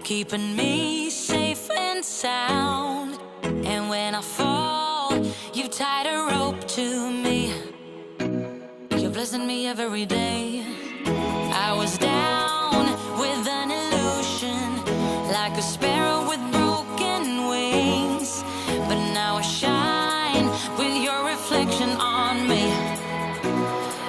keeping me safe and sound. And when I fall, you tied a rope to me. You're blessing me every day. I was down with an illusion, like a sparrow with broken wings. But now I shine with your reflection on me.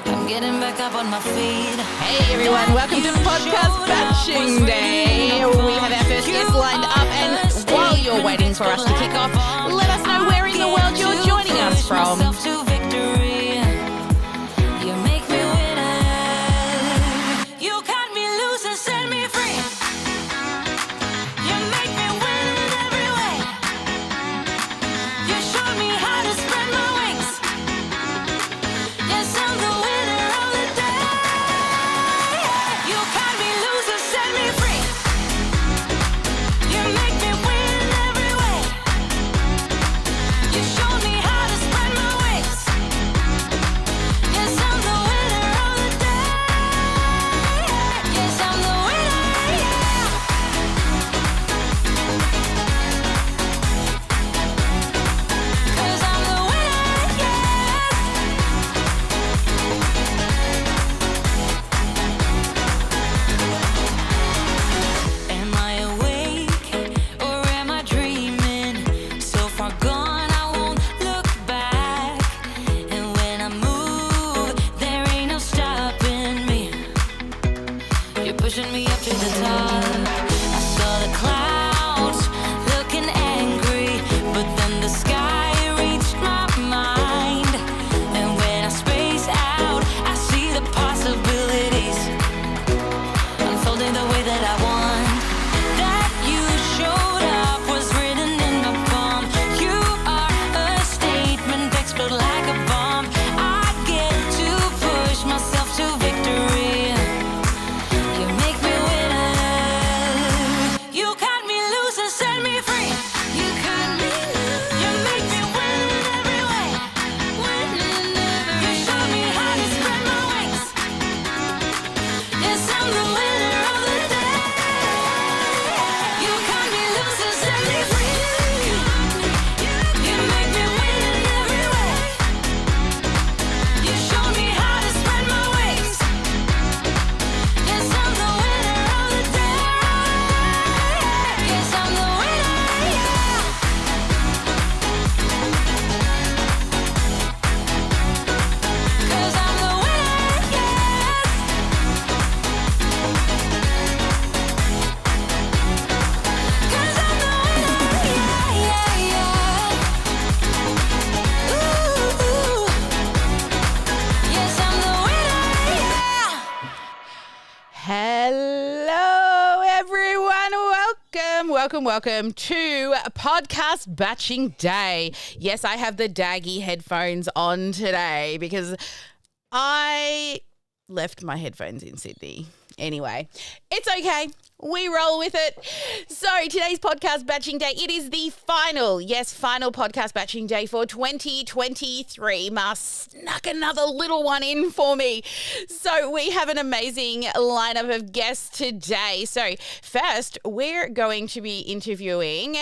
I'm getting back up on my feet. Hey everyone, welcome to Podcast Batching Day. We have our first guest lined up, and while you're waiting for us to kick off, let us know where in the world you're joining us from. Pushing me up to the top. I saw the clouds looking angry, but then the sky reached my mind. And when I space out, I see the possibilities unfolding the way that I want. That you showed up was written in my palm. You are a statement that explode like a bomb. I get to push myself to victory. Welcome to Podcast Batching Day. Yes, I have the Daggy headphones on today because I left my headphones in Sydney. Anyway, it's okay. We roll with it. So today's Podcast Batching Day, it is the final Podcast Batching Day for 2023. Ma snuck another little one in for me. So we have an amazing lineup of guests today. So first, we're going to be interviewing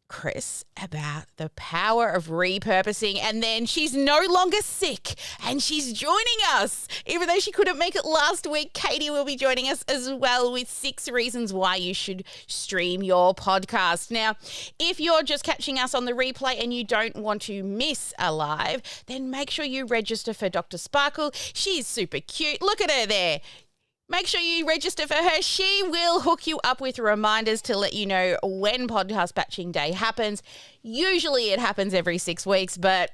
Chris about the power of repurposing, and then she's no longer sick and she's joining us. Even though she couldn't make it last week, Katie will be joining us as well with 6 reasons why you should stream your podcast. Now, if you're just catching us on the replay and you don't want to miss a live, then make sure you register for Dr. Sparkle. She's super cute. Look at her there. Make sure you register for her. She will hook you up with reminders to let you know when Podcast Batching Day happens. Usually it happens every 6 weeks, but,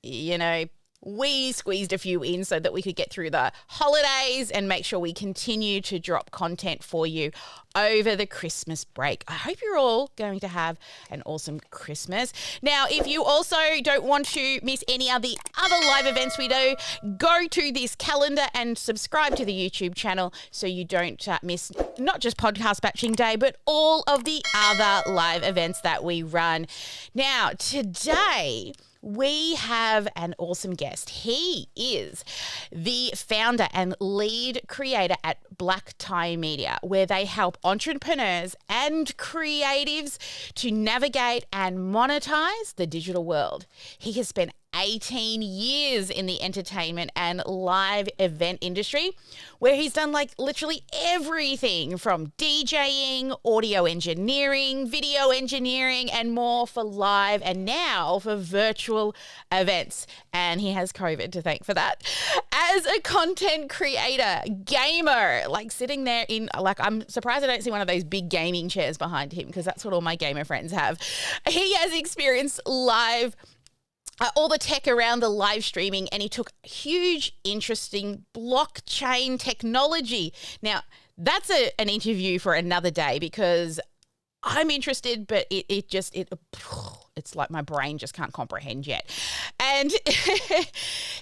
you know, we squeezed a few in so that we could get through the holidays and make sure we continue to drop content for you over the Christmas break. I hope you're all going to have an awesome Christmas. Now, if you also don't want to miss any of the other live events we do, go to this calendar and subscribe to the YouTube channel so you don't miss not just Podcast Batching Day, but all of the other live events that we run. Now, today we have an awesome guest. He is the founder and lead creator at Black Tie Media, where they help entrepreneurs and creatives to navigate and monetize the digital world. He has spent 18 years in the entertainment and live event industry, where he's done like literally everything from DJing, audio engineering, video engineering, and more for live and now for virtual events. And he has COVID to thank for that. As a content creator, gamer, like sitting there in, like, I'm surprised I don't see one of those big gaming chairs behind him, because that's what all my gamer friends have. He has experienced live all the tech around the live streaming, and he took huge, interesting blockchain technology. Now, that's an interview for another day, because I'm interested, but it's like my brain just can't comprehend yet. And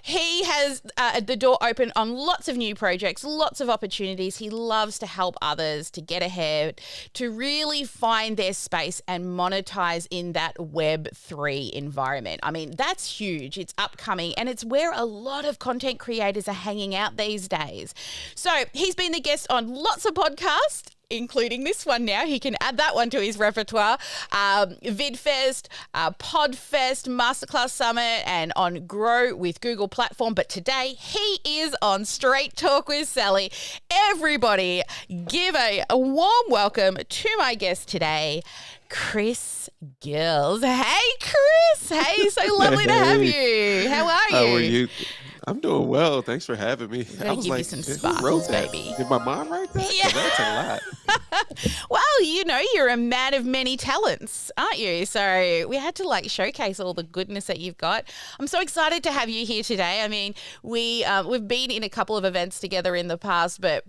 he has the door open on lots of new projects, lots of opportunities. He loves to help others to get ahead, to really find their space and monetize in that Web3 environment. I mean, that's huge. It's upcoming, and it's where a lot of content creators are hanging out these days. So he's been the guest on lots of podcasts, including this one now. He can add that one to his repertoire. VidFest, PodFest, Masterclass Summit, and on Grow with Google platform. But today he is on Straight Talk with Sally. Everybody give a warm welcome to my guest today, Chris GILES. Hey, Chris. Hey, so lovely to have you. How are you? How are you? I'm doing well. Thanks for having me. Gotta I was give you like, some who sparkles, wrote that? baby. Did my mom write that? 'Cause Yeah. that's a lot. Well, you know, you're a man of many talents, aren't you? So we had to like showcase all the goodness that you've got. I'm so excited to have you here today. I mean, we've been in a couple of events together in the past, but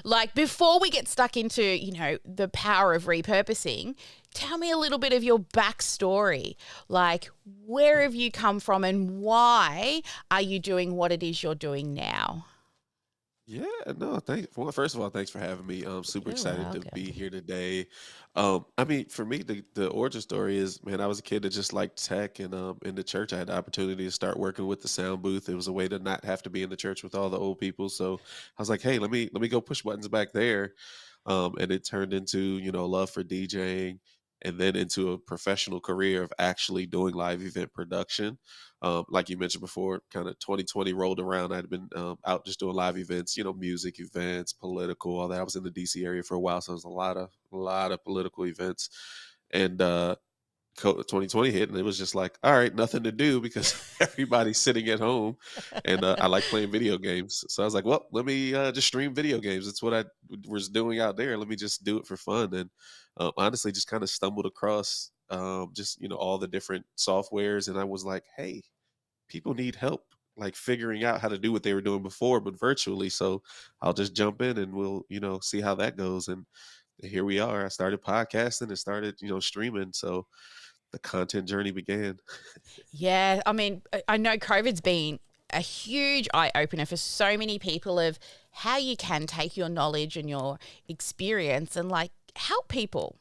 like before we get stuck into, you know, the power of repurposing, tell me a little bit of your backstory. Like, where have you come from and why are you doing what it is you're doing now? Yeah, no, well, first of all, thanks for having me. I'm super You're excited to welcome. be here today. I mean, for me, the origin story is, man, I was a kid that just liked tech, and in the church, I had the opportunity to start working with the sound booth. It was a way to not have to be in the church with all the old people. So I was like, hey, let me go push buttons back there. And it turned into, love for DJing, and then into a professional career of actually doing live event production. Like you mentioned before, kind of 2020 rolled around. I'd been out just doing live events, music events, political, all that. I was in the DC area for a while, so it was a lot of political events. And 2020 hit, and it was just like, all right, nothing to do because everybody's sitting at home, and I like playing video games. So I was like, well, let me just stream video games. That's what I was doing out there. Let me just do it for fun. And honestly, just kind of stumbled across just all the different softwares, and I was like, hey, people need help like figuring out how to do what they were doing before, but virtually. So I'll just jump in, and we'll see how that goes. And here we are. I started podcasting and started streaming. So the content journey began. Yeah, I mean, I know COVID's been a huge eye opener for so many people of how you can take your knowledge and your experience and like help people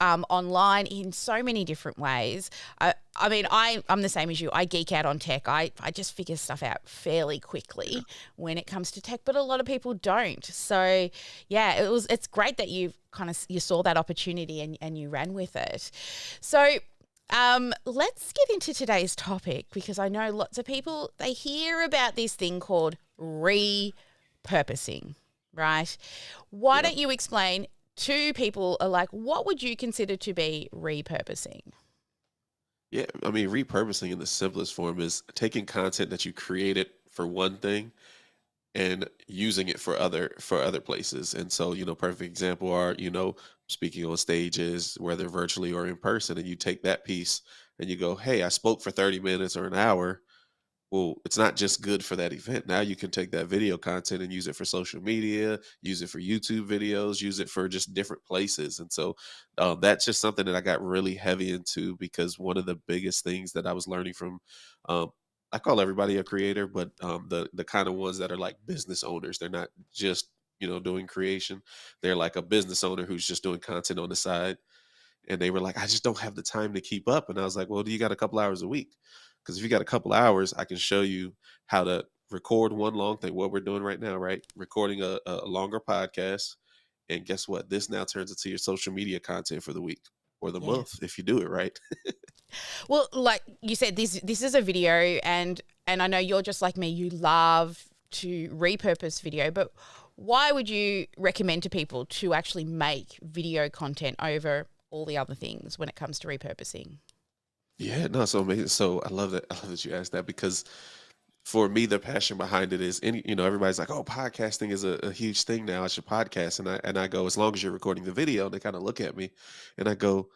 online in so many different ways. I mean, I'm the same as you. I geek out on tech. I just figure stuff out fairly quickly when it comes to tech, but a lot of people don't. So yeah, it's great that you saw that opportunity and you ran with it. So let's get into today's topic, because I know lots of people, they hear about this thing called repurposing, right? Why Yeah. don't you explain to people like, what would you consider to be repurposing? Yeah, I mean, repurposing in the simplest form is taking content that you created for one thing and using it for other places. And so, perfect example are, speaking on stages, whether virtually or in person, and you take that piece and you go, hey, I spoke for 30 minutes or an hour. Well, it's not just good for that event. Now you can take that video content and use it for social media, use it for YouTube videos, use it for just different places. And so that's just something that I got really heavy into, because one of the biggest things that I was learning from, um, I call everybody a creator, but the kind of ones that are like business owners, they're not just doing creation. They're like a business owner who's just doing content on the side. And they were like, I just don't have the time to keep up. And I was like, well, do you got a couple hours a week? Because if you got a couple hours, I can show you how to record one long thing, what we're doing right now, right? Recording a longer podcast. And guess what? This now turns into your social media content for the week or the Yes. month if you do it right. Well, like you said, this is a video, and I know you're just like me. You love to repurpose video, but why would you recommend to people to actually make video content over all the other things when it comes to repurposing? Yeah, no, so amazing. So I love that. I love that you asked that because for me, the passion behind it is everybody's like, oh, podcasting is a huge thing now. I should podcast. And I go, as long as you're recording the video, and they kind of look at me and I go,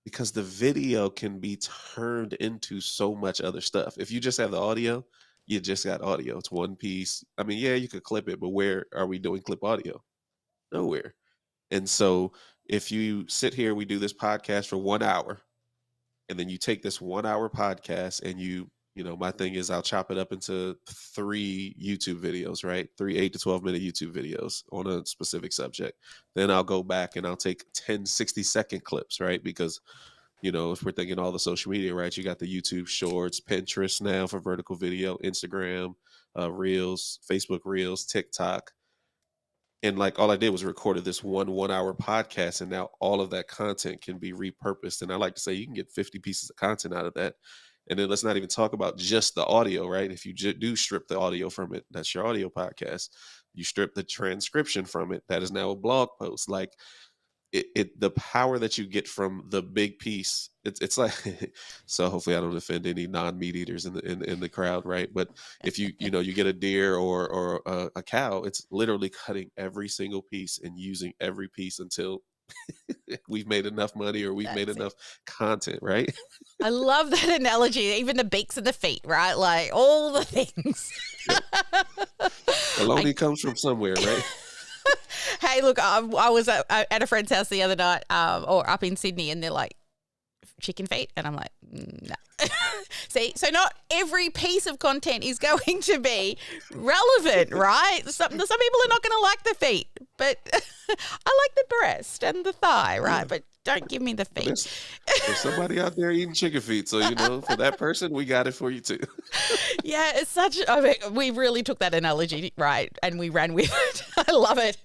because the video can be turned into so much other stuff. If you just have the audio, you just got audio. It's one piece. I mean, yeah, you could clip it, but where are we doing clip audio? Nowhere. And so if you sit here, we do this podcast for 1 hour, and then you take this 1 hour podcast and my thing is I'll chop it up into 3 YouTube videos, right? 3 8 to 12 minute YouTube videos on a specific subject. Then I'll go back and I'll take 10 60-second clips, right? Because if we're thinking all the social media, right? You got the YouTube Shorts, Pinterest now for vertical video, Instagram, Reels, Facebook Reels, TikTok. And like all I did was recorded this 1 hour podcast, and now all of that content can be repurposed. And I like to say you can get 50 pieces of content out of that. And then let's not even talk about just the audio, right? If you do strip the audio from it, that's your audio podcast. You strip the transcription from it, that is now a blog post. Like the power that you get from the big piece, it's like so hopefully I don't offend any non-meat eaters in the crowd, right? But if you get a deer or a cow, it's literally cutting every single piece and using every piece until we've made enough money or we've made enough content, right? I love that analogy. Even the beaks and the feet, right? Like all the things. Baloney comes from somewhere, right? Hey, look, I was at a friend's house the other night, or up in Sydney, and they're like, chicken feet, and I'm like, no. See, so not every piece of content is going to be relevant, right? Some people are not going to like the feet, but I like the breast and the thigh, right? Yeah. But don't give me the feet. There's somebody out there eating chicken feet, so for that person, we got it for you too. Yeah, it's such. I mean, we really took that analogy right, and we ran with it. I love it.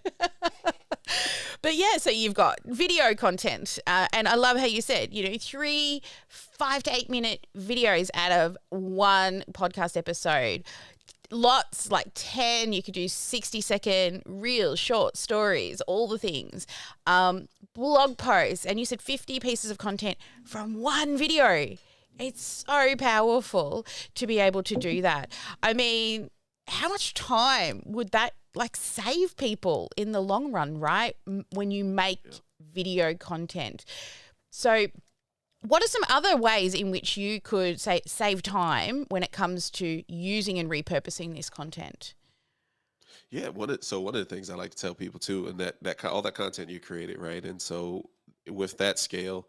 But yeah, so you've got video content, and I love how you said, 3 5 to 8 minute videos out of one podcast episode. Lots, like 10, you could do 60-second real short stories, all the things. Blog posts, and you said 50 pieces of content from one video. It's so powerful to be able to do that. I mean, how much time would that save people in the long run, right? When you make video content. So what are some other ways in which you could save time when it comes to using and repurposing this content? Yeah, one of the things I like to tell people too, and that all that content you created, right? And so with that scale,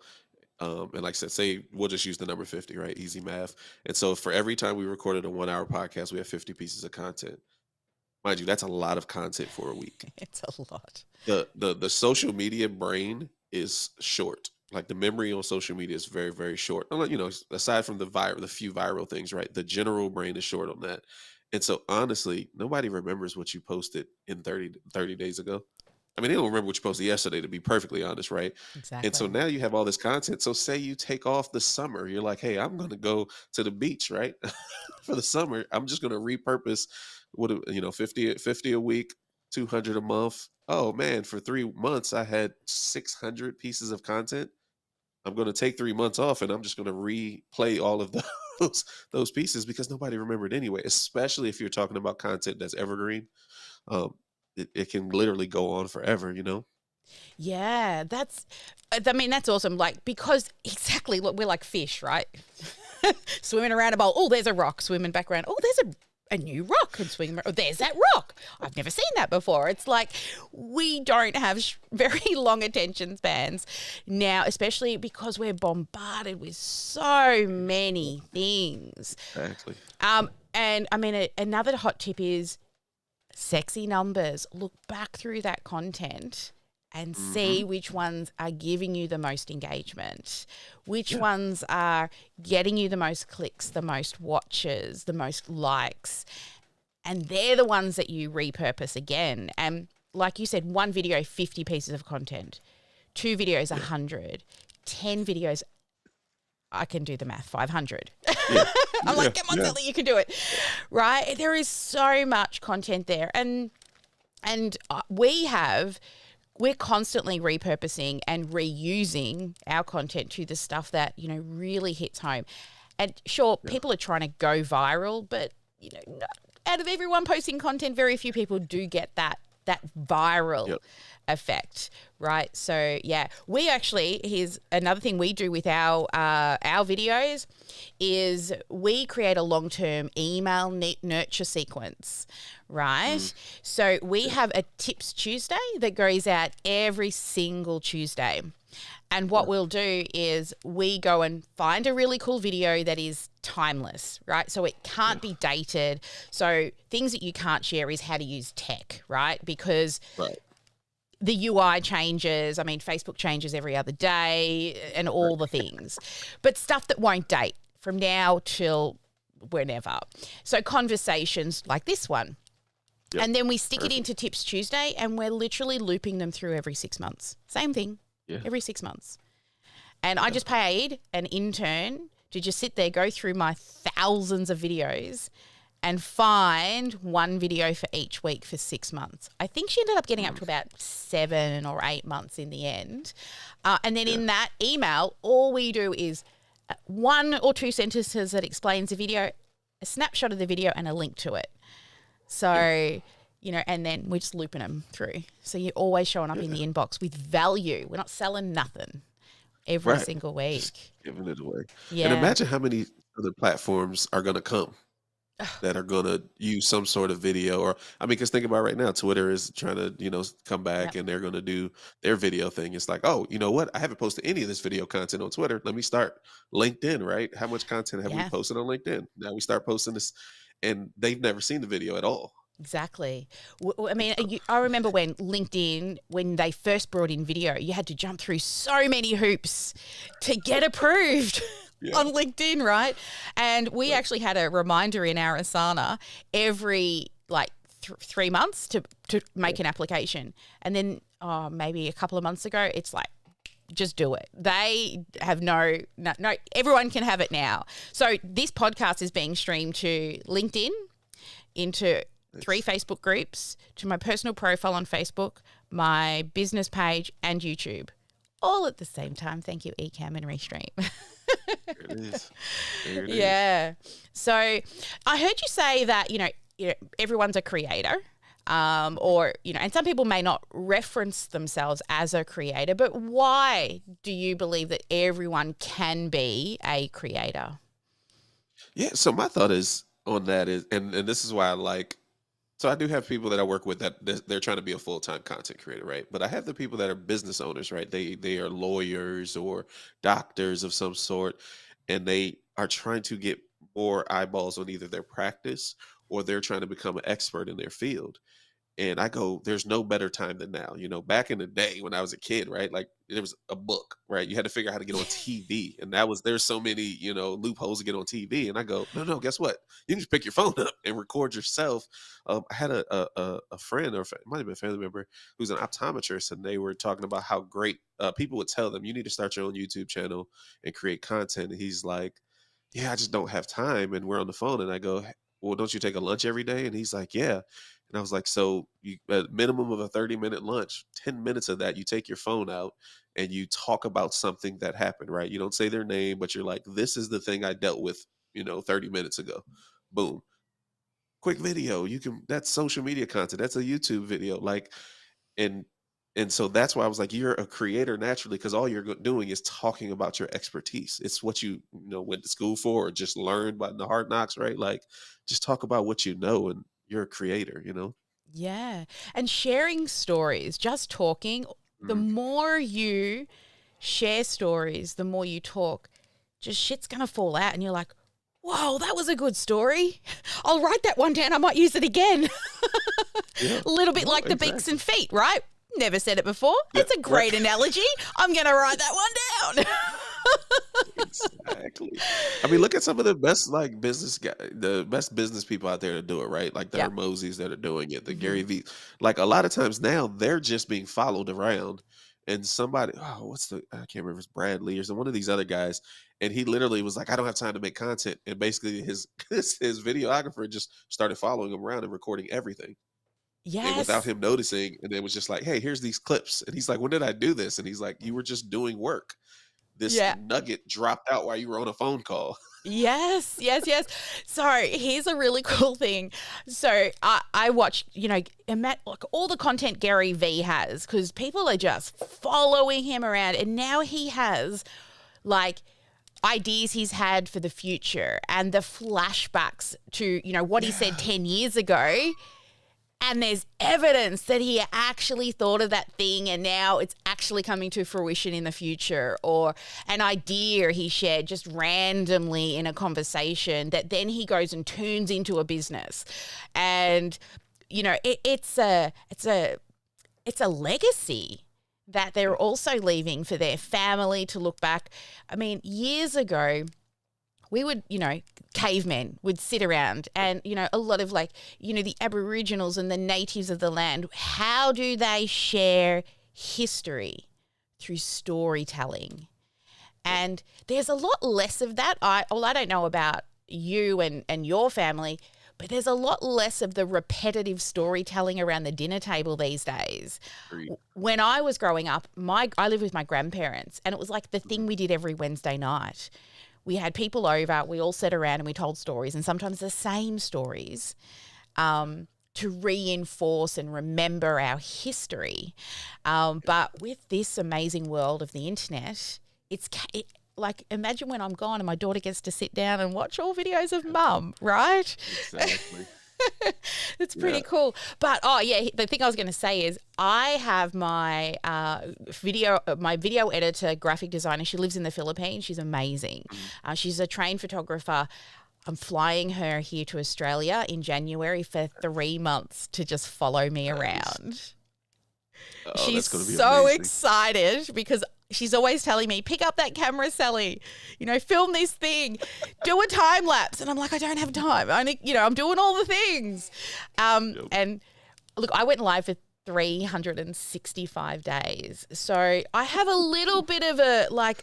and like I said, say we'll just use the number 50, right? Easy math. And so for every time we recorded a 1 hour podcast, we have 50 pieces of content. Mind you, that's a lot of content for a week. It's a lot. The social media brain is short. Like the memory on social media is very, very short. Aside from the few viral things, right? The general brain is short on that. And so honestly, nobody remembers what you posted in 30 days ago. I mean, they don't remember what you posted yesterday, to be perfectly honest, right? Exactly. And so now you have all this content. So say you take off the summer, you're like, hey, I'm going to go to the beach, right? For the summer, I'm just going to repurpose 50 a week, 200 a month. Oh man, for 3 months, I had 600 pieces of content. I'm going to take 3 months off and I'm just going to replay all of those pieces because nobody remembered anyway, especially if you're talking about content that's evergreen. It can literally go on forever, Yeah, that's awesome. Like, because exactly, look, we're like fish, right? Swimming around a bowl. Oh, there's a rock. Swimming back around. Oh, there's a new rock and swimming. Oh, there's that rock. I've never seen that before. It's like we don't have very long attention spans now, especially because we're bombarded with so many things. Exactly. And I mean, another hot tip is sexy numbers. Look back through that content and see which ones are giving you the most engagement, which ones are getting you the most clicks, the most watches, the most likes. And they're the ones that you repurpose again. And like you said, one video, 50 pieces of content, 2 videos, 100, 10 videos, I can do the math, 500. I'm like, come on, Sally, you can do it. Right? There is so much content there. And we're constantly repurposing and reusing our content to the stuff that, really hits home. And sure, people are trying to go viral, but, out of everyone posting content, very few people do get that viral effect, right? So, we actually, here's another thing we do with our videos is we create a long-term email nurture sequence, right? So we have a Tips Tuesday that goes out every single Tuesday. And what we'll do is we go and find a really cool video that is timeless, right? So it can't be dated. So things that you can't share is how to use tech, right? Because the UI changes. I mean, Facebook changes every other day and all the things. But stuff that won't date from now till whenever. So conversations like this one. And then we stick it into Tips Tuesday and we're literally looping them through every 6 months. Same thing. Every 6 months. And I just paid an intern to just sit there, go through my thousands of videos and find one video for each week for 6 months. I think she ended up getting up to about 7 or 8 months in the end. And then in that email, all we do is 1 or 2 sentences that explains the video, a snapshot of the video and a link to it. So... and then we're just looping them through. So you're always showing up in the inbox with value. We're not selling nothing every single week. Just giving it away. Yeah. And imagine how many other platforms are going to come that are going to use some sort of video. Or, because think about right now, Twitter is trying to, come back and they're going to do their video thing. It's like, oh, you know what? I haven't posted any of this video content on Twitter. Let me start LinkedIn, right? How much content have we posted on LinkedIn? Now we start posting this and they've never seen the video at all. Exactly. I remember when LinkedIn, when they first brought in video, you had to jump through so many hoops to get approved on LinkedIn, right? And we actually had a reminder in our Asana every 3 months to make an application. And then maybe a couple of months ago, it's like, just do it. They have no, everyone can have it now. So this podcast is being streamed to LinkedIn, into 3 Facebook groups, to my personal profile on Facebook, my business page, and YouTube, all at the same time. Thank you, Ecamm and Restream. There it is. There it is. So I heard you say that everyone's a creator, and some people may not reference themselves as a creator. But why do you believe that everyone can be a creator? Yeah. So my thought is on that is, and this is why I like. So I do have people that I work with that they're trying to be a full-time content creator, right? But I have the people that are business owners, right? They are lawyers or doctors of some sort, and they are trying to get more eyeballs on either their practice or they're trying to become an expert in their field. And I go, there's no better time than now. Back in the day when I was a kid, right? Like there was a book, right? You had to figure out how to get on TV. And there's so many, loopholes to get on TV. And I go, no, guess what? You need to pick your phone up and record yourself. I had a friend, or it might have been a family member, who's an optometrist. And they were talking about how great people would tell them, you need to start your own YouTube channel and create content. And he's like, yeah, I just don't have time. And we're on the phone. And I go, well, don't you take a lunch every day? And he's like, yeah. And I was like, so you, at minimum of a 30-minute lunch, 10 minutes of that, you take your phone out and you talk about something that happened, right? You don't say their name, but you're like, this is the thing I dealt with, 30 minutes ago. Boom. Quick video. That's social media content. That's a YouTube video. And so that's why I was like, you're a creator naturally, because all you're doing is talking about your expertise. It's what you went to school for or just learned by the hard knocks, right? Like just talk about what you know, and you're a creator, Yeah. And sharing stories, just talking, the more you share stories, the more you talk, just shit's going to fall out. And you're like, whoa, that was a good story. I'll write that one down. I might use it again. A little bit like the beaks and feet, right? Never said it before. Yeah, It's a great analogy. I'm going to write that one down. exactly. I mean, look at some of the best like business guy, the best business people out there to do it, right? Like the Yeah. Hermosies that are doing it, the hmm Gary V. Like a lot of times now, they're just being followed around, and somebody, oh, what's the? I can't remember. If it's Bradley or some one of these other guys, and he literally was like, I don't have time to make content, and basically his his videographer just started following him around and recording everything. And without Yes. him noticing, and it was just like, hey, here's these clips. And he's like, when did I do this? And he's like, you were just doing work. This Yeah. nugget dropped out while you were on a phone call. Yes, yes, yes. So here's a really cool thing. So I watched, like all the content Gary V has because people are just following him around, and now he has like ideas he's had for the future and the flashbacks to what he said 10 years ago. And there's evidence that he actually thought of that thing and now it's actually coming to fruition in the future, or an idea he shared just randomly in a conversation that then he goes and turns into a business. And, it's a legacy that they're also leaving for their family to look back. I mean, years ago, we would, cavemen would sit around and, a lot of the Aboriginals and the natives of the land, how do they share history? Through storytelling. And there's a lot less of that. I don't know about you and your family, but there's a lot less of the repetitive storytelling around the dinner table these days. Agreed. When I was growing up, I lived with my grandparents, and it was like the thing we did every Wednesday night. We had people over, we all sat around and we told stories, and sometimes the same stories, to reinforce and remember our history. But with this amazing world of the internet, like imagine when I'm gone and my daughter gets to sit down and watch all videos of mum, right? Exactly. It's pretty Yeah. cool. But the thing I was going to say is I have my video editor, graphic designer. She lives in the Philippines. She's amazing. She's a trained photographer. I'm flying her here to Australia in January for 3 months to just follow me around. Oh, She's that's going to be so amazing. excited because she's always telling me, pick up that camera, Sally, film this thing, do a time lapse. And I'm like, I don't have time. I'm doing all the things. Yep. And look, I went live for 365 days. So I have a little bit of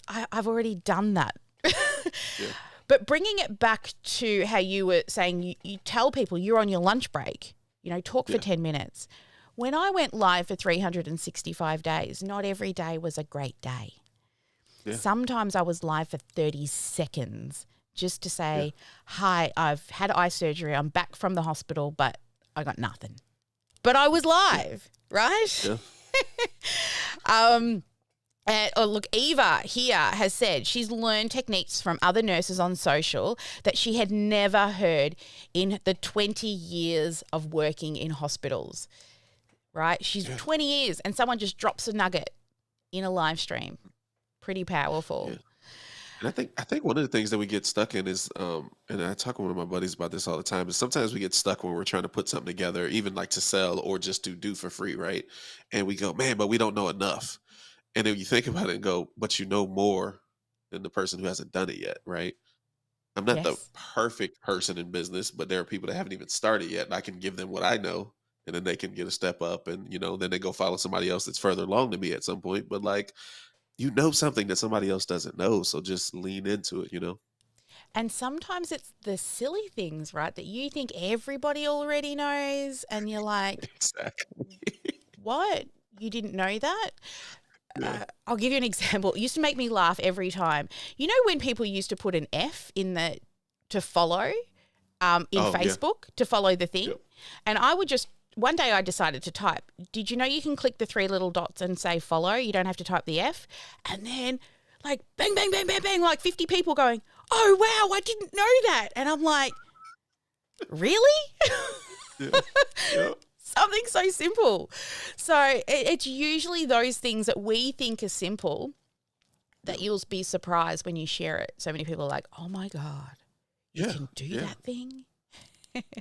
I've already done that. Yeah. But bringing it back to how you were saying, you tell people you're on your lunch break, talk for Yeah. 10 minutes. When I went live for 365 days, not every day was a great day. Yeah. Sometimes I was live for 30 seconds just to say, hi, I've had eye surgery. I'm back from the hospital, but I got nothing. But I was live, right? Yeah. Look, Eva here has said she's learned techniques from other nurses on social that she had never heard in the 20 years of working in hospitals. Right? She's 20 years and someone just drops a nugget in a live stream. Pretty powerful. Yeah. And I think one of the things that we get stuck in is, and I talk with one of my buddies about this all the time, is sometimes we get stuck when we're trying to put something together, even like to sell or just to do for free, right? And we go, man, but we don't know enough. And then you think about it and go, but you know more than the person who hasn't done it yet, right? I'm not the Yes. perfect person in business, but there are people that haven't even started yet, and I can give them what I know, and then they can get a step up, and then they go follow somebody else that's further along than me at some point. But like, something that somebody else doesn't know, so just lean into it. And sometimes it's the silly things, right, that you think everybody already knows and you're like, Exactly. what? You didn't know that? Yeah. I'll give you an example. It used to make me laugh every time. You know when people used to put an F in to follow in Oh, yeah. Facebook to follow the thing? Yep. And I would just, one day I decided to type, did you know you can click the 3 little dots and say follow? You don't have to type the F. And then like bang, bang, bang, bang, bang, like 50 people going, oh, wow, I didn't know that. And I'm like, really? Yeah. Yep. Something so simple. So it's usually those things that we think are simple that you'll be surprised when you share it. So many people are like, oh my God, you Yeah. can do Yeah. that thing?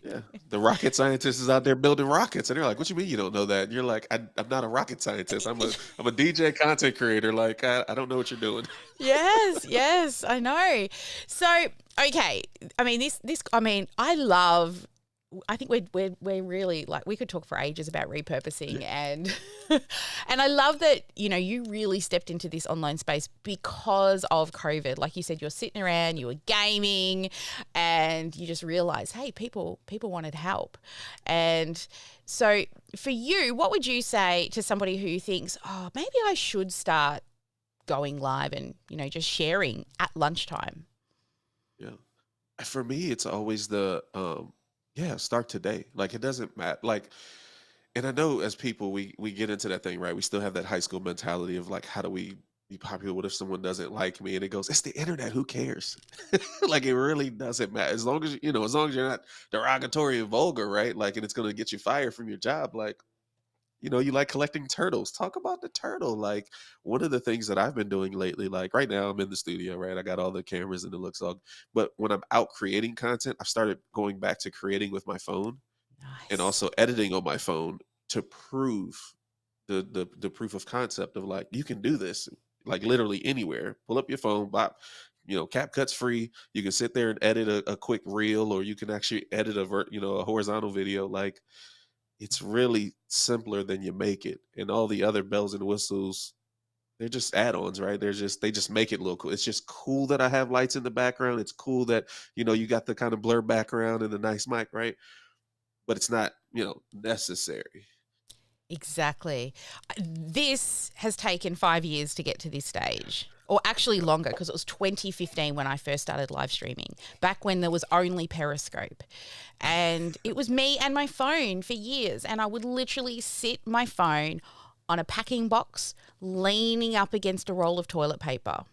Yeah, the rocket scientist is out there building rockets, and they're like, "What you mean you don't know that?" And you're like, I'm not a rocket scientist. I'm a DJ content creator. Like, I don't know what you're doing." Yes, yes, I know. So, okay, I mean I mean, I think we're really like we could talk for ages about repurposing Yeah, and and I love that you really stepped into this online space because of COVID. Like you said, you're sitting around, you were gaming, and you just realized, hey, people wanted help. And so for you, what would you say to somebody who thinks, oh, maybe I should start going live and just sharing at lunchtime? yeah. For me, it's always yeah, start today. Like, it doesn't matter. Like, and I know as people, we get into that thing, right? We still have that high school mentality of like, how do we be popular? What if someone doesn't like me? And it goes, it's the internet. Who cares? Like, it really doesn't matter as long as as long as you're not derogatory and vulgar, right? Like, and it's gonna get you fired from your job. Like, you like collecting turtles. Talk about the turtle. Like, one of the things that I've been doing lately, like right now I'm in the studio, right? I got all the cameras and it looks all, but when I'm out creating content, I've started going back to creating with my phone and Nice. also editing on my phone to prove the proof of concept of like you can do this like literally anywhere. Pull up your phone, bop. CapCut's free. You can sit there and edit a quick reel, or you can actually edit a horizontal video. Like, it's really simpler than you make it. And all the other bells and whistles, they're just add-ons, right? They just make it look cool. It's just cool that I have lights in the background. It's cool that, you got the kind of blur background and the nice mic, right? But it's not, necessary. Exactly. This has taken 5 years to get to this stage, or actually longer, because it was 2015 when I first started live streaming, back when there was only Periscope. And it was me and my phone for years. And I would literally sit my phone on a packing box, leaning up against a roll of toilet paper.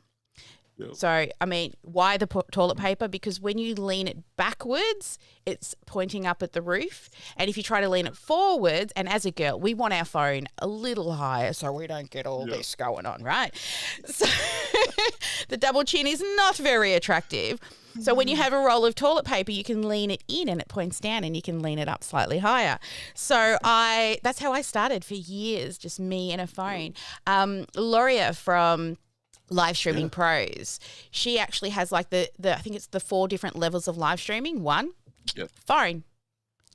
Yeah. So, I mean, why the toilet paper? Because when you lean it backwards, it's pointing up at the roof. And if you try to lean it forwards, and as a girl, we want our phone a little higher so we don't get all Yeah. this going on, right? So the double chin is not very attractive. So when you have a roll of toilet paper, you can lean it in and it points down, and you can lean it up slightly higher. So that's how I started for years, just me and a phone. Loria from Live Yeah. Streaming Pros, she actually has like the I think it's the 4 different levels of live streaming. One, Yep. phone.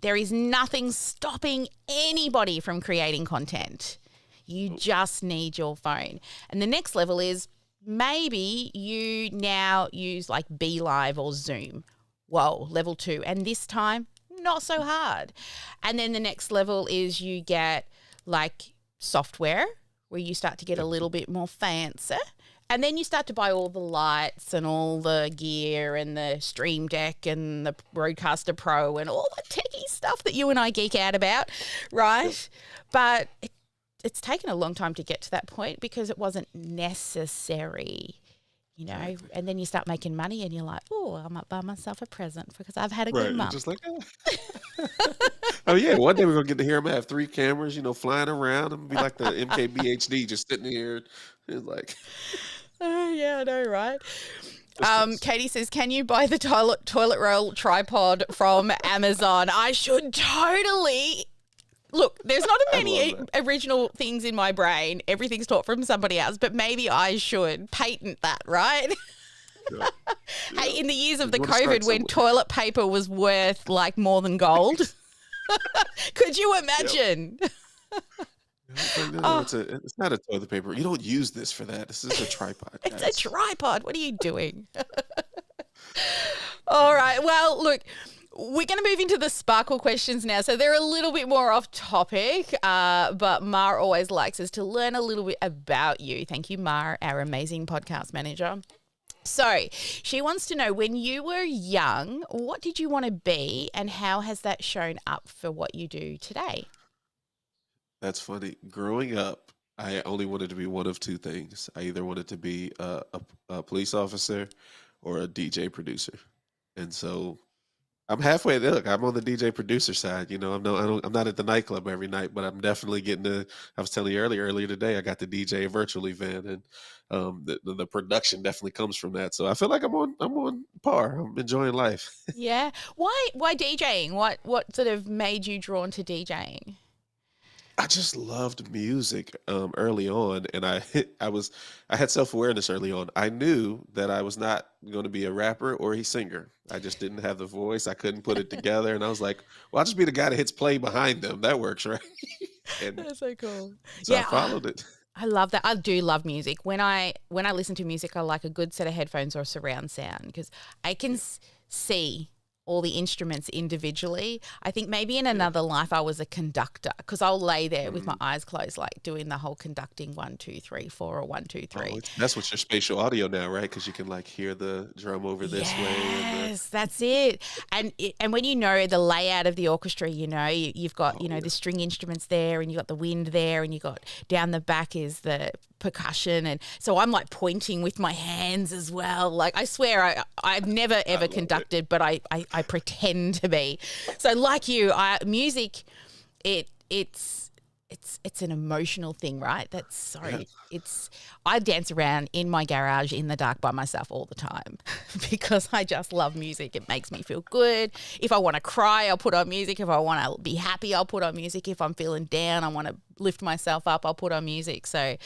There is nothing stopping anybody from creating content. You just need your phone. And the next level is maybe you now use like Be Live or Zoom. Whoa, level 2. And this time, not so hard. And then the next level is you get like software where you start to get a little bit more fancy. And then you start to buy all the lights and all the gear and the Stream Deck and the Rodecaster Pro and all the techie stuff that you and I geek out about, right? But it's taken a long time to get to that point because it wasn't necessary, Exactly. And then you start making money and you're like, oh, I might buy myself a present because I've had a Right. good You're month. just like, oh yeah. One day we're gonna get to hear him have 3 cameras, flying around and be like the MKBHD just sitting here. It's like, Oh, yeah, I know, right? just us. Katie says, can you buy the toilet roll tripod from Amazon? I should totally. Look, there's not I love many that. original things in my brain. Everything's taught from somebody else, but maybe I should patent that, right? Yeah. Yeah. Hey, in the years of You the want to start COVID when somewhere. toilet paper was worth like more than gold. Could you Yep. imagine? It's like, no, Oh, it's not a toilet paper. You don't use this for that. This is a tripod, it's a guys. tripod. What are you doing? All right. Well, look, we're going to move into the sparkle questions now. So they're a little bit more off topic, but Mar always likes us to learn a little bit about you. Thank you, Mar, our amazing podcast manager. So she wants to know, when you were young, what did you want to be and how has that shown up for what you do today? That's funny. Growing up, I only wanted to be one of 2 things. I either wanted to be a police officer or a DJ producer. And so I'm halfway there. Look, I'm on the DJ producer side. You know, I'm not at the nightclub every night, but I'm definitely getting to. I was telling you earlier today, I got the DJ a virtual event, and the production definitely comes from that. So I feel like I'm on par. I'm enjoying life. Yeah. Why DJing? What sort of made you drawn to DJing? I just loved music early on, and I had self awareness early on. I knew that I was not going to be a rapper or a singer. I just didn't have the voice. I couldn't put it together, and I was like, "Well, I'll just be the guy that hits play behind them. That works, right?" And That's so cool. so I Yeah, followed it. I love that. I do love music. When I listen to music, I like a good set of headphones or surround sound because I can see all the instruments individually. I think maybe in Yeah. another life I was a conductor because I'll lay there with my Mm. eyes closed, like doing the whole conducting 1, 2, 3, 4 or 1, 2, 3. That's what your spatial audio now, right? Because you can like hear the drum over this way and the. Yes, that's it. And when you know the layout of the orchestra, you've got Oh the yeah. string instruments there, and you got the wind there, and you got down the back is the percussion, and so I'm like pointing with my hands as well. Like I swear, I've never I ever love it. conducted, but I pretend to be. So like you, music, it's an emotional thing, right? That's Yeah. sorry. I dance around in my garage in the dark by myself all the time because I just love music. It makes me feel good. If I want to cry, I'll put on music. If I want to be happy, I'll put on music. If I'm feeling down, I want to lift myself up, I'll put on music. So,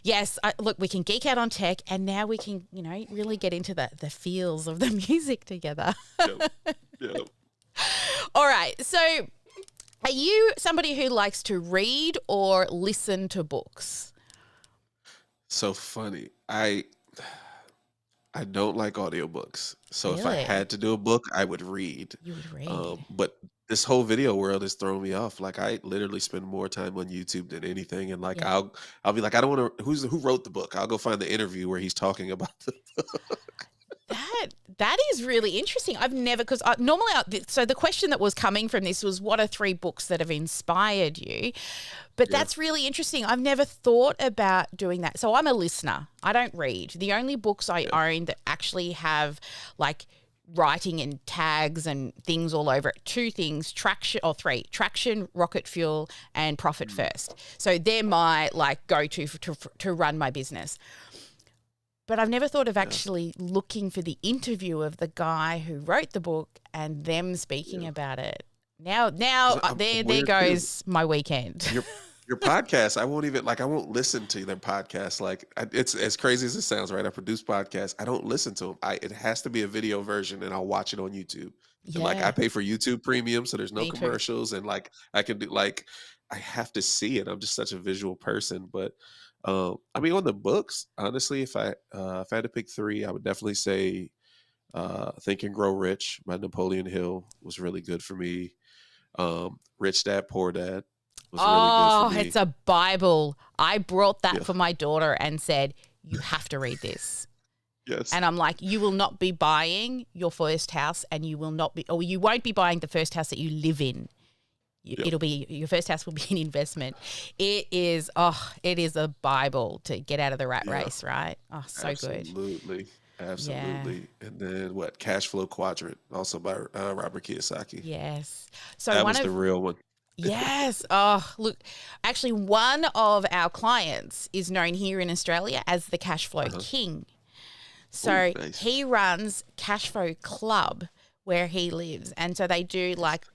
yes, look, we can geek out on tech, and now we can, really get into the feels of the music together. Yep. Yep. All right. So, are you somebody who likes to read or listen to books? So funny. I don't like audiobooks. So if I Really? had to do a book, I would read. You would read. But this whole video world has thrown me off. Like I literally spend more time on YouTube than anything. And like Yeah. I'll be like, I don't want to who wrote the book? I'll go find the interview where he's talking about the That is really interesting. I've never, because normally, so the question that was coming from this was, what are 3 books that have inspired you? But Yeah. that's really interesting. I've never thought about doing that. So I'm a listener. I don't read. The only books I Yeah. own that actually have like writing and tags and things all over it. 2 things, traction, or 3, traction, rocket fuel, and profit Mm. first. So they're my like go-to to run my business. But I've never thought of Yeah. actually looking for the interview of the guy who wrote the book and them speaking Yeah. about it. Now, 'Cause I'm there weird too. goes my weekend. Your your podcast, I won't even like I won't listen to their podcast. Like it's as crazy as it sounds, right? I produce podcasts. I don't listen to them. It has to be a video version, and I'll watch it on YouTube. And like I Yeah, pay for YouTube Premium, so there's no me too. commercials, and like I can do like I have to see it. I'm just such a visual person. But I mean, on the books, honestly, if I had to pick 3, I would definitely say Think and Grow Rich by Napoleon Hill was really good for me. Rich Dad Poor Dad was really good for Oh, me. it's a Bible. I brought that Yeah. for my daughter and said, you have to read this. Yes. And I'm like, you will not be buying your first house, and you won't be buying the first house that you live in. Yep. It'll be, your first house will be an investment. It is a Bible to get out of the rat Yeah. race, right? Oh, so good. Absolutely. Yeah. Absolutely. And then what? Cash Flow Quadrant, also by Robert Kiyosaki. Yes. So That one was the of real one. yes. Oh, look, actually, one of our clients is known here in Australia as the Cash Flow Uh-huh. King. Ooh, So nice. he runs Cash Flow Club where he lives, and so they do like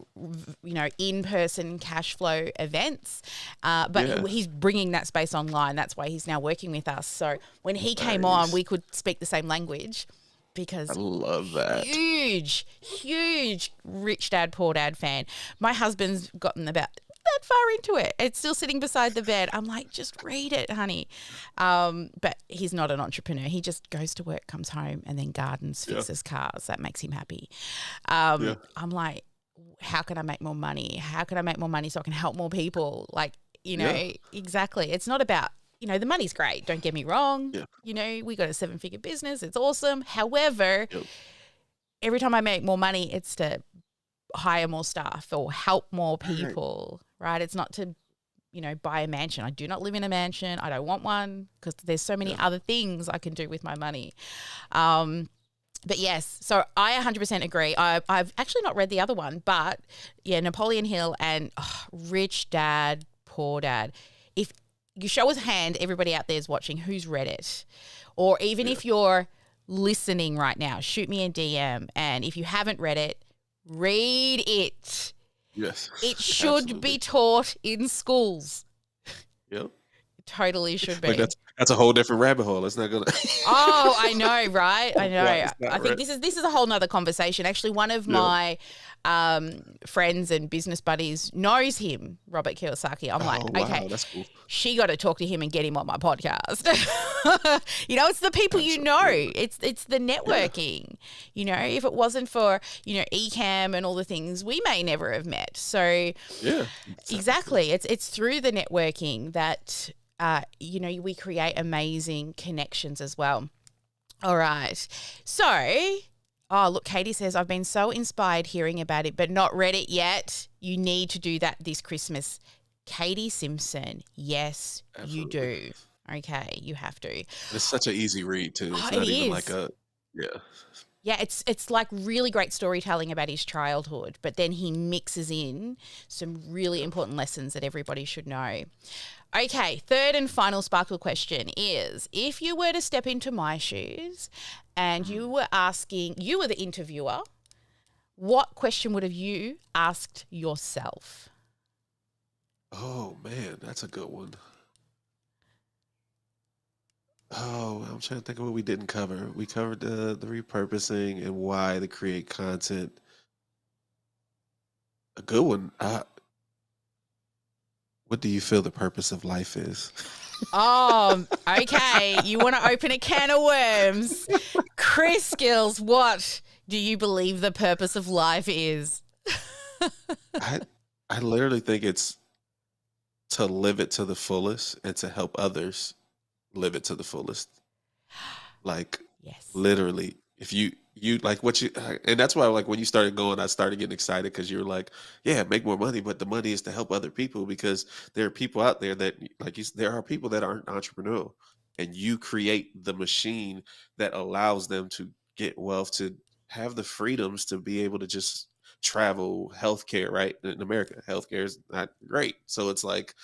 in-person cash flow events. But Yeah. he's bringing that space online. That's why he's now working with us. So when he came on, Nice. we could speak the same language because I love that. huge Rich Dad Poor Dad fan. My husband's gotten about that far into it. It's still sitting beside the bed. I'm like, just read it, honey. But he's not an entrepreneur. He just goes to work, comes home, and then gardens, Yeah. fixes cars. That makes him happy. Yeah. I'm like, how can I make more money? How can I make more money so I can help more people? Like, Yeah. exactly. It's not about, the money's great. Don't get me wrong. Yeah. We got a 7-figure business. It's awesome. However, Yep. every time I make more money, it's to hire more staff or help more Right. people, right? It's not to, buy a mansion. I do not live in a mansion. I don't want one because there's so many Yeah. other things I can do with my money. But yes, so I 100% agree. I've actually not read the other one, but yeah, Napoleon Hill and Rich Dad, Poor Dad. If you show us a hand, everybody out there is watching who's read it. Or even Yeah. if you're listening right now, shoot me a DM. And if you haven't read it, read it. Yes. It should be Absolutely. taught in schools. Yep. It totally should be. Like that's a whole different rabbit hole. It's not gonna. Oh, I know, right? I know. It's not I think right. this is a whole nother conversation. Actually, one of Yeah. my friends and business buddies knows him, Robert Kiyosaki. I'm like, Oh wow, okay, that's cool. she got to talk to him and get him on my podcast. It's the people you know. Absolutely. It's the networking. If it wasn't for Ecamm and all the things, we may never have met. So Yeah. exactly, it's through the networking that we create amazing connections as well. All right. So, look, Katie says, I've been so inspired hearing about it, but not read it yet. You need to do that this Christmas. Katie Simpson. Yes, you do. Absolutely. Okay, you have to. It's such an easy read too. It's Oh, not it even is. like a yeah. Yeah, it's like really great storytelling about his childhood, but then he mixes in some really important lessons that everybody should know. Okay, third and final sparkle question is, if you were to step into my shoes and you were the interviewer, what question would have you asked yourself? Oh man, that's a good one. Oh, I'm trying to think of what we didn't cover. We covered the repurposing and why to create content. A good one. What do you feel the purpose of life is? Oh, okay. You want to open a can of worms. Chris Skills, what do you believe the purpose of life is? I I literally think it's to live it to the fullest and to help others live it to the fullest. Like Yes. literally, if you like what you and that's why like when you started going, I started getting excited because you're like, yeah, make more money, but the money is to help other people because there are people out there that there are people that aren't entrepreneurial, and you create the machine that allows them to get wealth, to have the freedoms to be able to just travel, healthcare, right? In America, healthcare is not great, so it's like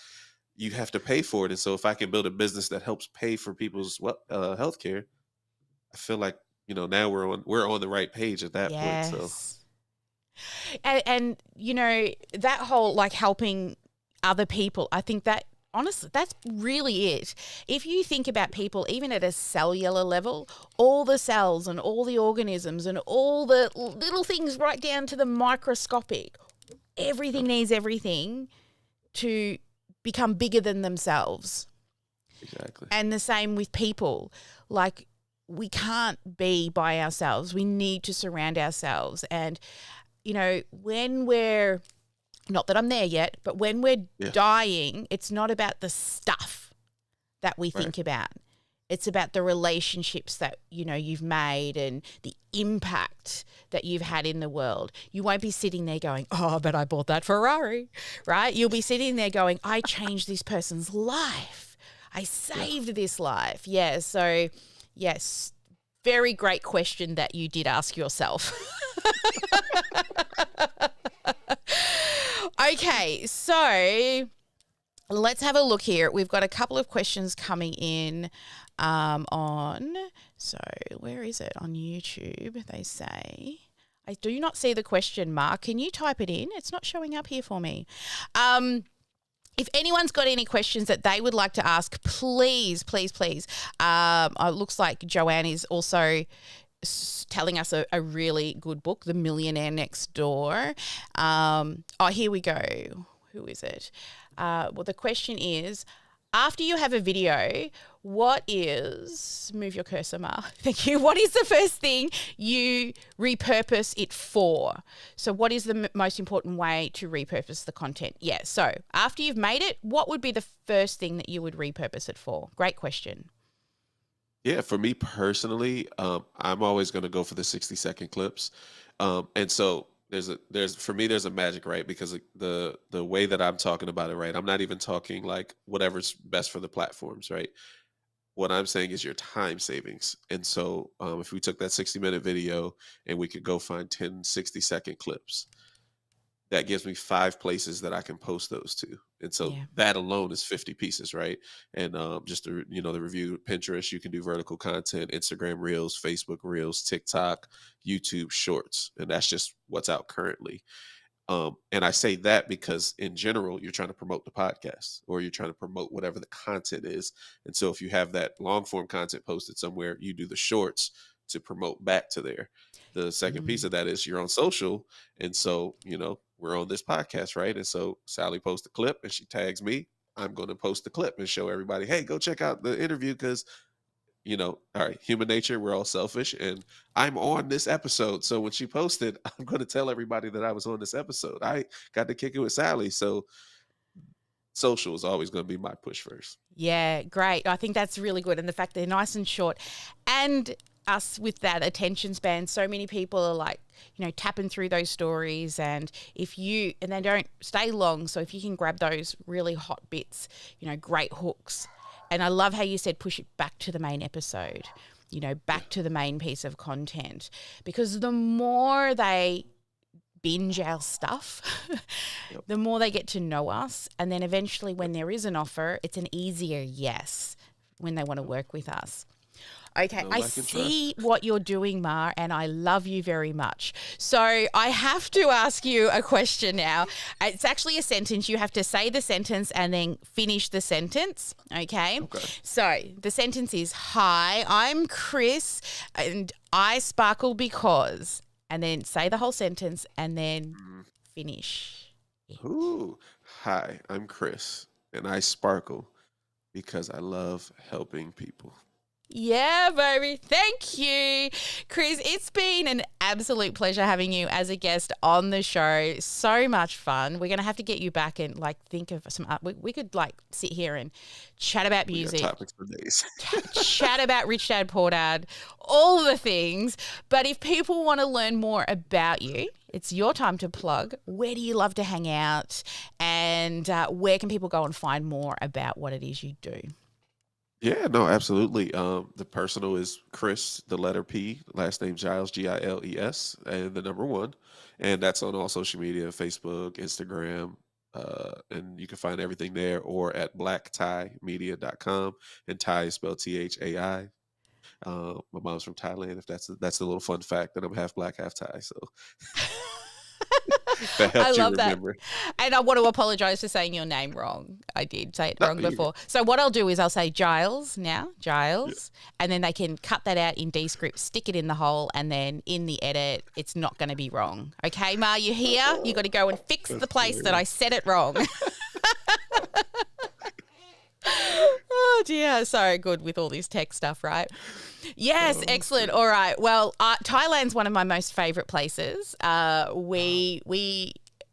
you have to pay for it. And so if I can build a business that helps pay for people's healthcare, I feel like now we're on the right page at that point. So Yes. And that whole like helping other people, I think that honestly, that's really it. If you think about people, even at a cellular level, all the cells and all the organisms and all the little things right down to the microscopic, everything needs everything to become bigger than themselves. exactly. And the same with people. Like, we can't be by ourselves. We need to surround ourselves. And, when we're, not that I'm there yet, but when we're Yeah. dying, it's not about the stuff that we Right. think about. It's about the relationships that, you've made and the impact that you've had in the world. You won't be sitting there going, oh, but I bought that Ferrari, right? You'll be sitting there going, I changed this person's life. I saved this life. Yeah. So, yes, very great question that you did ask yourself. Okay, so let's have a look here. We've got a couple of questions coming in where is it? On YouTube, they say. I do not see the question mark. Can you type it in? It's not showing up here for me. If anyone's got any questions that they would like to ask, please, please, please. It looks like Joanne is also telling us a really good book, The Millionaire Next Door. Here we go. Who is it? Well, the question is, after you have a video, move your cursor, Ma. Thank you. What is the first thing you repurpose it for? So what is the most important way to repurpose the content? Yeah. So after you've made it, what would be the first thing that you would repurpose it for? Great question. Yeah, for me personally, I'm always going to go for the 60-second clips, and so there's a magic, right? Because the way that I'm talking about it, right, I'm not even talking like whatever's best for the platforms, right? What I'm saying is your time savings. And so if we took that 60-minute video and we could go find 10 60-second clips, that gives me 5 places that I can post those to. And so Yeah. that alone is 50 pieces, right? And just the the review, Pinterest, you can do vertical content, Instagram Reels, Facebook Reels, TikTok, YouTube Shorts, and that's just what's out currently. And I say that because in general, you're trying to promote the podcast or you're trying to promote whatever the content is. And so if you have that long form content posted somewhere, you do the shorts to promote back to there. The second piece of that is you're on social. And so, we're on this podcast, right? And so Sally posts a clip and she tags me. I'm going to post the clip and show everybody, hey, go check out the interview because all right, human nature, we're all selfish. And I'm on this episode. So when she posted, I'm going to tell everybody that I was on this episode. I got to kick it with Sally. So social is always going to be my push first. Yeah, great. I think that's really good. And the fact they're nice and short. And us with that attention span, so many people are like, tapping through those stories. And and they don't stay long. So if you can grab those really hot bits, great hooks. And I love how you said push it back to the main episode, back to the main piece of content, because the more they binge our stuff, the more they get to know us. And then eventually when there is an offer, it's an easier yes when they want to work with us. Okay, I see what you're doing, Mar, and I love you very much. So I have to ask you a question now. It's actually a sentence. You have to say the sentence and then finish the sentence, okay? So the sentence is, hi, I'm Chris, and I sparkle because, and then say the whole sentence and then finish. Ooh, hi, I'm Chris, and I sparkle because I love helping people. Yeah, baby. Thank you, Chris. It's been an absolute pleasure having you as a guest on the show. So much fun. We're going to have to get you back and think of some art. We could sit here and chat about music. Topics for days. Chat about Rich Dad, Poor Dad, all the things. But if people want to learn more about you, it's your time to plug. Where do you love to hang out? And where can people go and find more about what it is you do? Yeah, no, absolutely. The personal is Chris, the letter P, last name Giles, Giles, and the number 1. And that's on all social media, Facebook, Instagram, and you can find everything there or at blacktiemedia.com. And Thai is spelled Thai. My mom's from Thailand, if that's the little fun fact, that I'm half black, half Thai. So that I helps you love that. remember. And I want to apologize for saying your name wrong. I did say it wrong before. So what I'll do is I'll say Giles now, Giles, and then they can cut that out in Descript, stick it in the hole, and then in the edit, it's not going to be wrong. Okay, Ma, you here? You got to go and fix the place that I said it wrong. Oh, dear. So good with all this tech stuff, right? Yes, excellent. All right. Well, Thailand's one of my most favourite places. We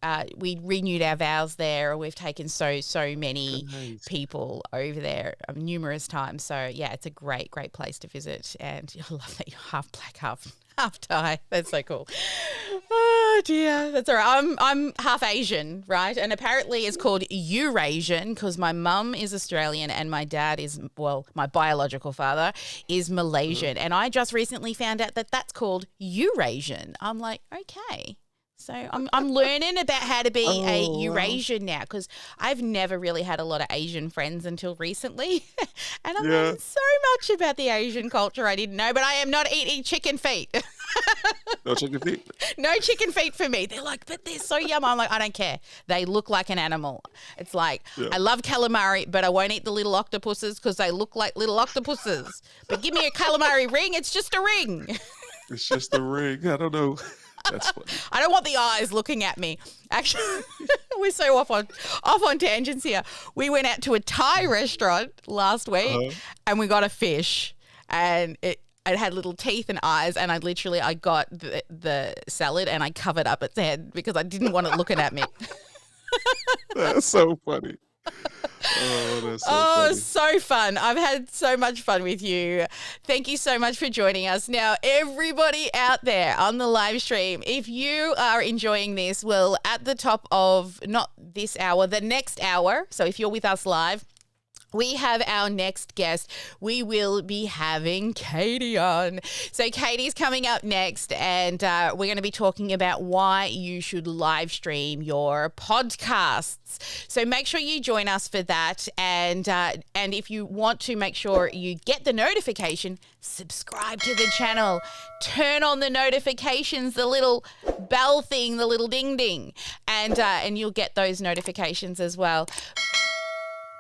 renewed our vows there. We've taken so many people over there numerous times. So, yeah, it's a great place to visit. And I love that you're half black, half Thai. That's so cool. Oh, dear. That's all right. I'm half Asian, right? And apparently it's called Eurasian because my mum is Australian and my dad is, my biological father is Malaysian. And I just recently found out that that's called Eurasian. I'm like, okay. So I'm learning about how to be a Eurasian now because I've never really had a lot of Asian friends until recently. And I'm learning so much about the Asian culture I didn't know, but I am not eating chicken feet. No chicken feet? No chicken feet for me. They're like, but they're so yum. I'm like, I don't care. They look like an animal. It's like, I love calamari, but I won't eat the little octopuses because they look like little octopuses. But give me a calamari ring. It's just a ring. It's just a ring. I don't know. That's funny. I don't want the eyes looking at me. Actually, we're so off on tangents here. We went out to a Thai restaurant last week and we got a fish and it had little teeth and eyes and I got the salad and I covered up its head because I didn't want it looking at me. That's so funny. Oh, that's so funny. So fun. I've had so much fun with you. Thank you so much for joining us. Now, everybody out there on the live stream, if you are enjoying this, at the top of not this hour, the next hour, so if you're with us live, we have our next guest. We will be having Katie on. So Katie's coming up next, and we're going to be talking about why you should live stream your podcasts. So make sure you join us for that. And if you want to make sure you get the notification, subscribe to the channel. Turn on the notifications, the little bell thing, the little ding ding, and you'll get those notifications as well.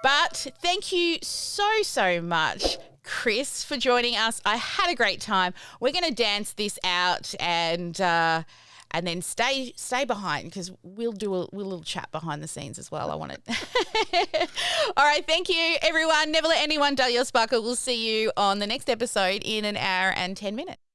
But thank you so much, Chris, for joining us. I had a great time. We're going to dance this out and then stay behind, because we'll do a little chat behind the scenes as well. I want it. All right. Thank you, everyone. Never let anyone dull your sparkle. We'll see you on the next episode in an hour and 10 minutes.